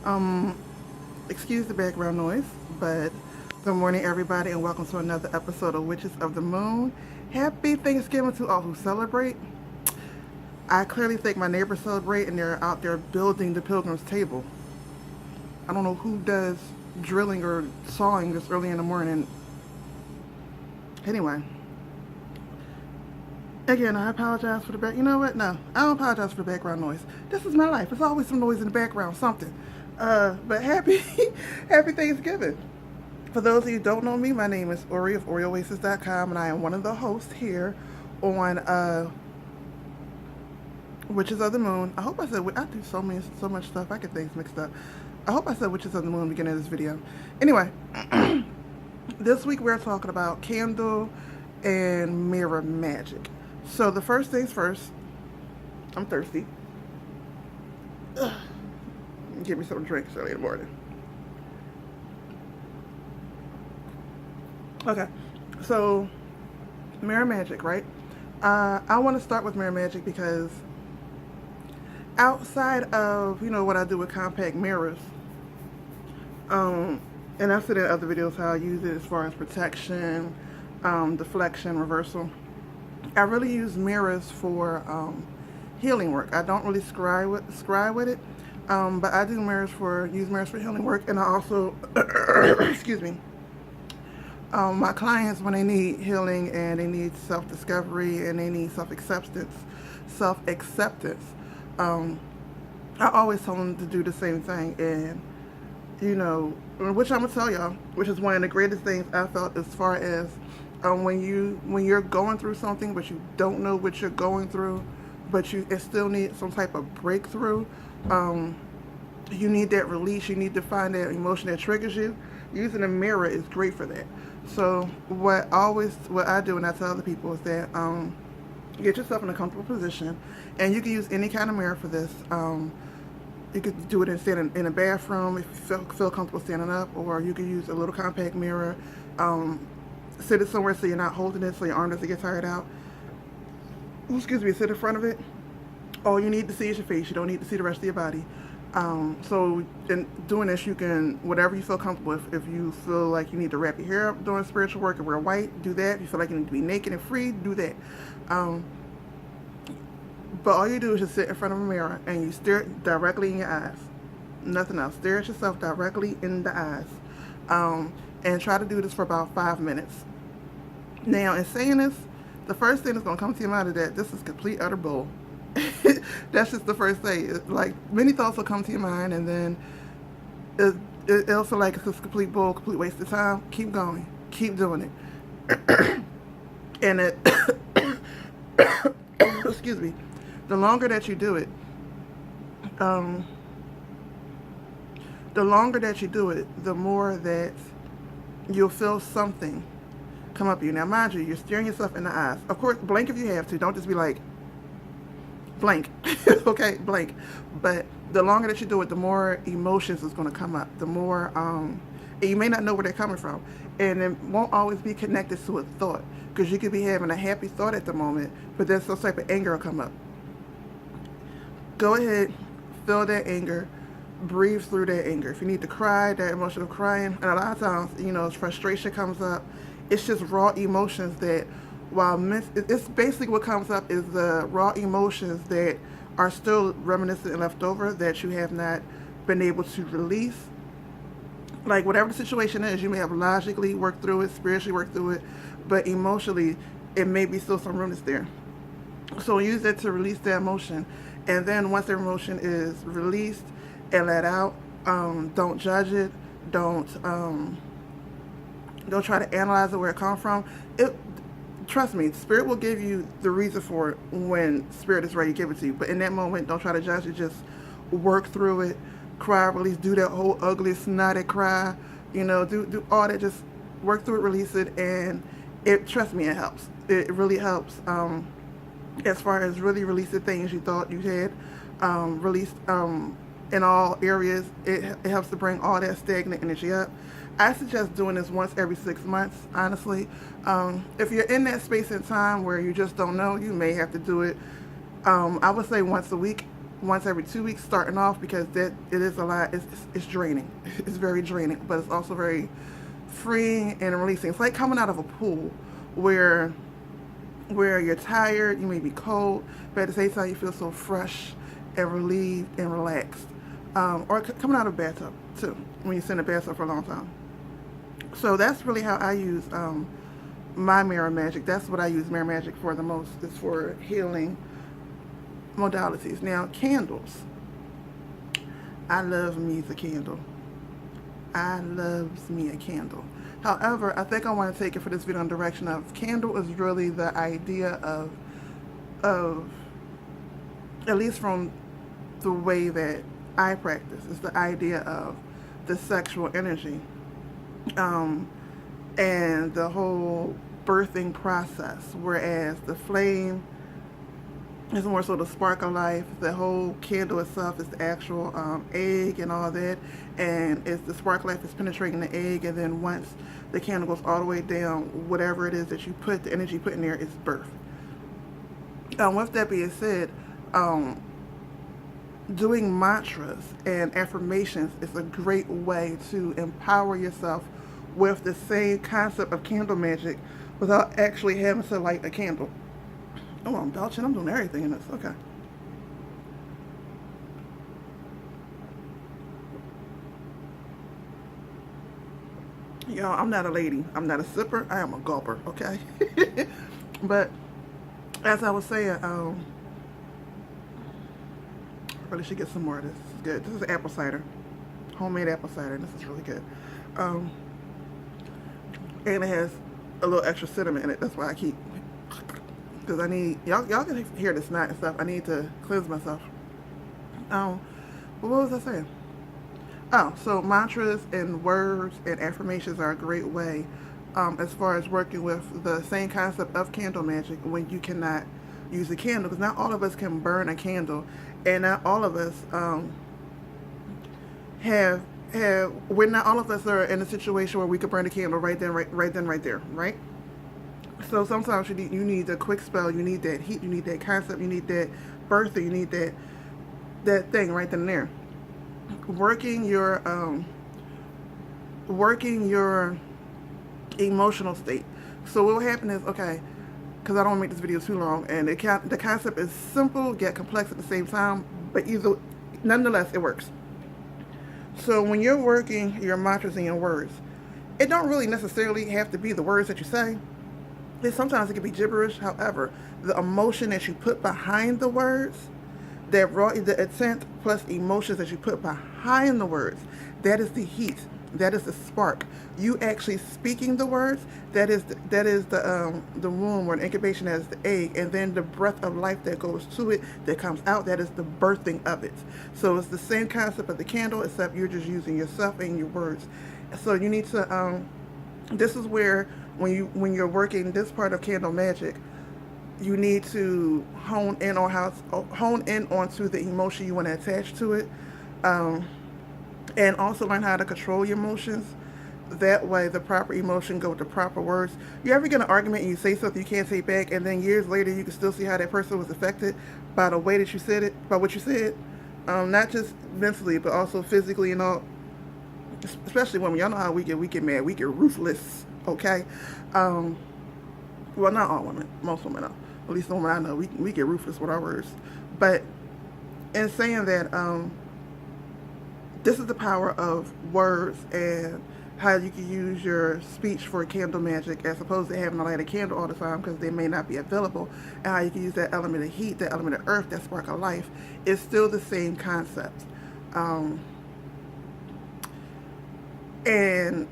Um, Excuse the background noise, but good morning, everybody, and welcome to another episode of Witches of the Moon. Happy Thanksgiving to all who celebrate. I clearly think my neighbors celebrate, and they're out there building the pilgrim's table. I don't know who does drilling or sawing this early in the morning. Anyway, again, I apologize for the back. You know what? No, I don't apologize for the background noise. This is my life. There's always some noise in the background, something. But happy, happy Thanksgiving. For those of you who don't know me, my name is Ori of OriOasis.com, and I am one of the hosts here on Witches of the Moon. I hope I said I do so much stuff. I get things mixed up. I hope I said Witches of the Moon at the beginning of this video. Anyway, this week we're talking about candle and mirror magic. So the first things first, I'm thirsty. Ugh. Give me some drinks early in the morning. Okay, so mirror magic, right? I want to start with mirror magic because outside of what I do with compact mirrors, and I've said in other videos how I use it as far as protection, deflection, reversal. I really use mirrors for healing work. I don't really scry with it, but I do use mirrors for healing work, and I also excuse me. My clients, when they need healing and they need self-discovery and they need self-acceptance, I always tell them to do the same thing. And which I'm gonna tell y'all, which is one of the greatest things I felt as far as when you're going through something but you don't know what you're going through, but it still needs some type of breakthrough. You need that release. You need to find that emotion that triggers you. Using a mirror is great for that. So what I do and I tell other people is that get yourself in a comfortable position, and you can use any kind of mirror for this. You could do it standing in a bathroom if you feel comfortable standing up, or you could use a little compact mirror. Sit it somewhere so you're not holding it, so your arm doesn't get tired out. Excuse me. Sit in front of it. All you need to see is your face. You don't need to see the rest of your body. So in doing this, you can, whatever you feel comfortable with. If you feel like you need to wrap your hair up doing spiritual work and wear white, do that. If you feel like you need to be naked and free, do that. But all you do is just sit in front of a mirror and you stare directly in your eyes. Nothing else. Stare at yourself directly in the eyes. And try to do this for about 5 minutes. Now, in saying this, the first thing that's going to come to your mind is that this is complete utter bull. That's just the first thing. Like, many thoughts will come to your mind, and then it'll feel like it's a complete bull, complete waste of time. Keep going. Keep doing it. And excuse me, the longer that you do it, the more that you'll feel something come up you. Now, mind you, you're staring yourself in the eyes. Of course, blink if you have to. Don't just be like, blank. Okay, blank. But the longer that you do it, the more emotions is going to come up. The more, you may not know where they're coming from. And it won't always be connected to a thought. Because you could be having a happy thought at the moment, but then some type of anger will come up. Go ahead, feel that anger. Breathe through that anger. If you need to cry, that emotion of crying. And a lot of times, as frustration comes up, it's just raw emotions that, it's basically what comes up is the raw emotions that are still reminiscent and left over that you have not been able to release. Like, whatever the situation is, you may have logically worked through it, spiritually worked through it, but emotionally, it may be still some room that's there. So use that to release that emotion. And then once the emotion is released and let out, don't judge it. Don't try to analyze it where it comes from. Trust me, Spirit will give you the reason for it when Spirit is ready to give it to you. But in that moment, don't try to judge it. Just work through it. Cry, release. Do that whole ugly, snotty cry. Do all that. Just work through it, release it, and trust me, it helps. It really helps. As far as really releasing things you thought you had released in all areas, it helps to bring all that stagnant energy up. I suggest doing this once every 6 months, honestly. If you're in that space and time where you just don't know, you may have to do it, I would say once a week. once every 2 weeks starting off, because that it is a lot. It's draining. It's very draining, but it's also very freeing and releasing. It's like coming out of a pool where you're tired, you may be cold, but at the same time you feel so fresh and relieved and relaxed. Or coming out of a bathtub too, when you sit in a bathtub for a long time. So that's really how I use my mirror magic. That's what I use mirror magic for the most, is for healing modalities. Now, candles. I love me a candle. I loves me a candle. However, I think I want to take it for this video in the direction of candle is really the idea of at least from the way that I practice, is the idea of the sexual energy, and the whole birthing process, whereas the flame is more so the spark of life. The whole candle itself is the actual egg and all that, and it's the spark life is penetrating the egg, and then once the candle goes all the way down, whatever it is that you put, the energy you put in there, is birth. With that being said, doing mantras and affirmations is a great way to empower yourself with the same concept of candle magic without actually having to light a candle. Oh, I'm belching. I'm doing everything in this. Okay. Y'all, I'm not a lady. I'm not a sipper. I am a gulper, okay? But as I was saying, I really should get some more of this. This is good. This is apple cider. Homemade apple cider. This is really good. And it has a little extra cinnamon in it. That's why I keep... Because I need... Y'all can hear the snot and stuff. I need to cleanse myself. But what was I saying? Oh, so mantras and words and affirmations are a great way as far as working with the same concept of candle magic when you cannot use a candle. Because not all of us can burn a candle, and not all of us not all of us are in a situation where we could burn a candle right there, right? So sometimes you need a quick spell, you need that heat, you need that concept, you need that birthing, you need that thing right then and there. Working your emotional state. So what will happen is, okay, because I don't want to make this video too long, and the concept is simple yet complex at the same time, but nonetheless it works. So when you're working your mantras and your words, it don't really necessarily have to be the words that you say. Sometimes it can be gibberish. However, the emotion that you put behind the words, the intent plus emotions that you put behind the words, that is the heat, that is the spark. You actually speaking the words, that is the womb, or the incubation, that is the egg, and then the breath of life that goes to it, that comes out, that is the birthing of it. So it's the same concept of the candle, except you're just using yourself and your words. So you need to this is where when you're working this part of candle magic, you need to hone in onto the emotion you want to attach to it, and also learn how to control your emotions. That way the proper emotion go with the proper words. You ever get in an argument and you say something you can't say back, and then years later you can still see how that person was affected by the way that you said it, by what you said, not just mentally but also physically and all. Especially women, y'all know how we get mad, we get ruthless, okay? Well, not all women, most women are. At least the women I know, we get ruthless with our words. But in saying that, this is the power of words and how you can use your speech for candle magic, as opposed to having to light a candle all the time because they may not be available, and how you can use that element of heat, that element of earth, that spark of life. It's still the same concept. And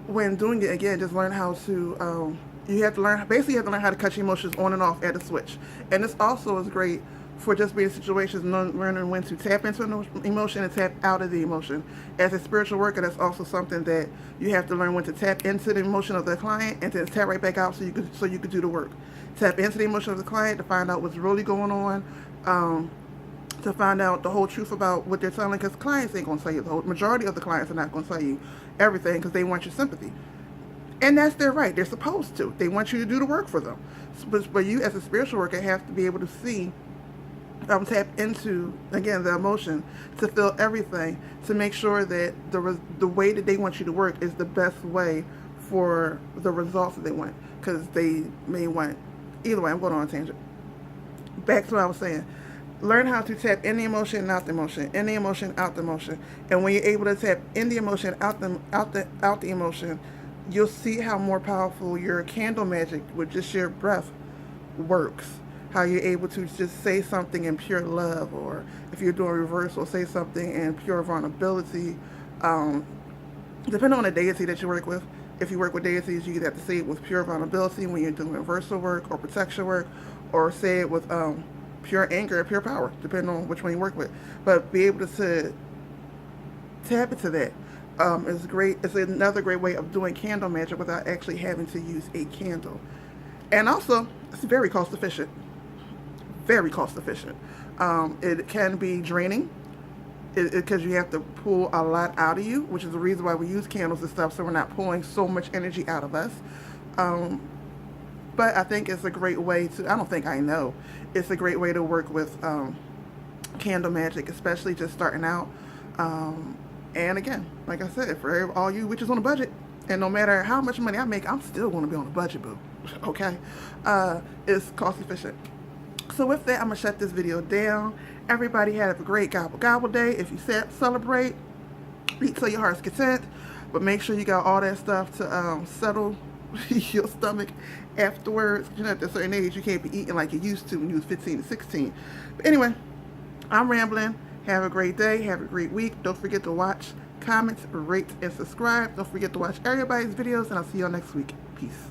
when doing it, again, just learn how to, you have to learn how to cut your emotions on and off at a switch. And this also is great for just being in situations, learning when to tap into an emotion and tap out of the emotion. As a spiritual worker, that's also something that you have to learn when to tap into the emotion of the client and then tap right back out so you could do the work. Tap into the emotion of the client to find out what's really going on, to find out the whole truth about what they're telling, because clients ain't going to tell you the whole. Majority of the clients are not going to tell you everything because they want your sympathy. And that's their right. They're supposed to. They want you to do the work for them. But you, as a spiritual worker, have to be able to see tap into, again, the emotion, to feel everything, to make sure that the way that they want you to work is the best way for the results that they want. Because they may want, either way, I'm going on a tangent. Back to what I was saying. Learn how to tap in the emotion and out the emotion, in the emotion, out the emotion. And when you're able to tap in the emotion, out the emotion, you'll see how more powerful your candle magic with just your breath works. How you're able to just say something in pure love, or if you're doing reversal, say something in pure vulnerability. Depending on the deity that you work with. If you work with deities, you have to say it with pure vulnerability when you're doing reversal work or protection work, or say it with pure anger or pure power, depending on which one you work with. But be able to tap into that is great. It's another great way of doing candle magic without actually having to use a candle. And also, it's very cost efficient. Very cost efficient. It can be draining because you have to pull a lot out of you, which is the reason why we use candles and stuff, so we're not pulling so much energy out of us. But I think it's a great way to, I don't think, I know, it's a great way to work with candle magic, especially just starting out. And again, like I said, for all you witches on a budget, and no matter how much money I make, I'm still going to be on a budget, boo. Okay? It's cost efficient. So with that, I'm going to shut this video down. Everybody have a great gobble gobble day. If you celebrate, eat till your heart's content. But make sure you got all that stuff to settle your stomach afterwards. You know, at a certain age, you can't be eating like you used to when you was 15 to 16. But anyway, I'm rambling. Have a great day. Have a great week. Don't forget to watch, comment, rate, and subscribe. Don't forget to watch everybody's videos, and I'll see y'all next week. Peace.